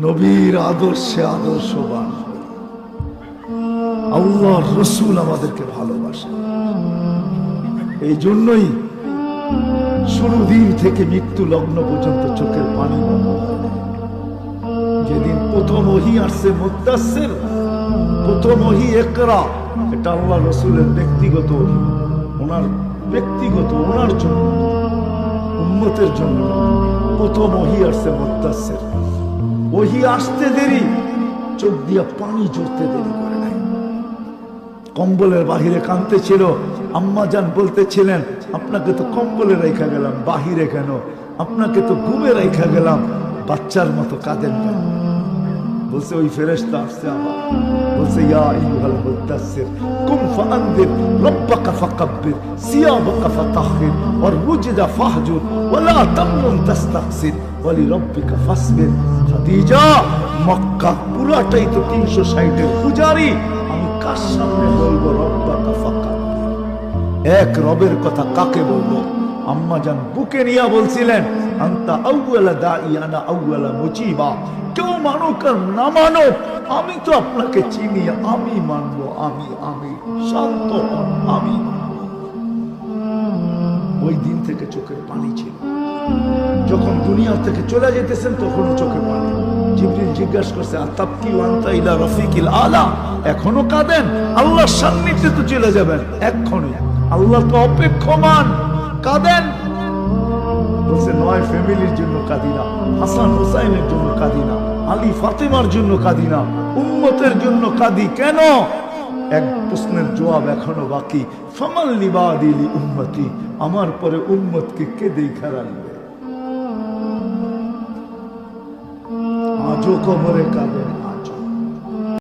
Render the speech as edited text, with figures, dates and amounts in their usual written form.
নবীর আদর্শে আদর্শবান। আল্লাহর রসুল আমাদেরকে ভালোবাসে। এই জন্যই শুরু দিন থেকে মৃত্যু লগ্ন পর্যন্ত চোখের পানি বন্ধ হয় না। যেদিন প্রথম ওহী আসছে মুদ্দাসসির, প্রথম ওহী ইকরা, এটা আল্লাহ রসুলের ব্যক্তিগত ওহী, ওনার ব্যক্তিগত, ওনার জন্য, উম্মতের জন্য প্রথম ওহী আসছে মুদ্দাসসির। ওহী আসতে দেরি, চোখ দিয়া পানি ঝরতে দেরি করে নাই। কম্বলের বাহিরে কাঁদতেছিল, আম্মা জান বলতেছিলেন, আপনাকে তো কম্বলে রেখা গেলাম, বাহিরে কেন? আপনাকে তো ঘুমে রেখা গেলাম, বাচ্চার মতো কাঁদেন কেন? বলছে ওই ফেরেশতা আসছে আবার, বলছে ইয়া আইয়ুহাল মুদ্দাসসির কুম ফাআনদির রাব্বাকা ফাকাব্বির সিয়াবাকা ফাতাহহির ওয়ার রুজদা ফাহজুর ওয়ালা তামনুন তাস্তাকসির ওয়ালি রাব্বিকা ফাসবির। খাদিজা, মক্কা পুরাটাই তো 360 এর পূজারি, আমি কার সামনে বলবো রাব্বাকা ফাকাব্বির? এক রবের কথা কাকে বলবো? আম্মা জান বুকে নিয়ে বলছিলেন, আনতা আউয়ালা দাঈ আনা আউয়ালা মুজিবা। কেউ মানুক আর না মানুক, আমি তো আপনাকে চিনি, আমি মানবো, আমি শান্ত হন, আমি। ওই দিন থেকে চোখের পানি ছিল। যখন দুনিয়া থেকে চলে যেতেছেন তখনও চোখে পানি। জিবরিল জিজ্ঞাসা করছে, আতাবকি ওয়া আনতা ইলা রাফিকিল আলা? এখনো কাঁদেন? আল্লাহর সান্নিধ্যে তো চলে যাবেন এক্ষুনি, আল্লাহ তো অপেক্ষমান, কাঁদেন? বলছে নয় ফ্যামিলির জন্য কাঁদি না, হাসান হুসাইনের জন্য কাঁদি না, আলী ফাতেমার জন্য কাঁদি না, উম্মতের জন্য কাঁদি। কেন? এক প্রশ্নের জবাব এখনো বাকি। ফামাল লিবাদি লি উম্মতি, আমার পরে উম্মতকে কে দেখা রাখবে? আজও কবরে কাঁদেন,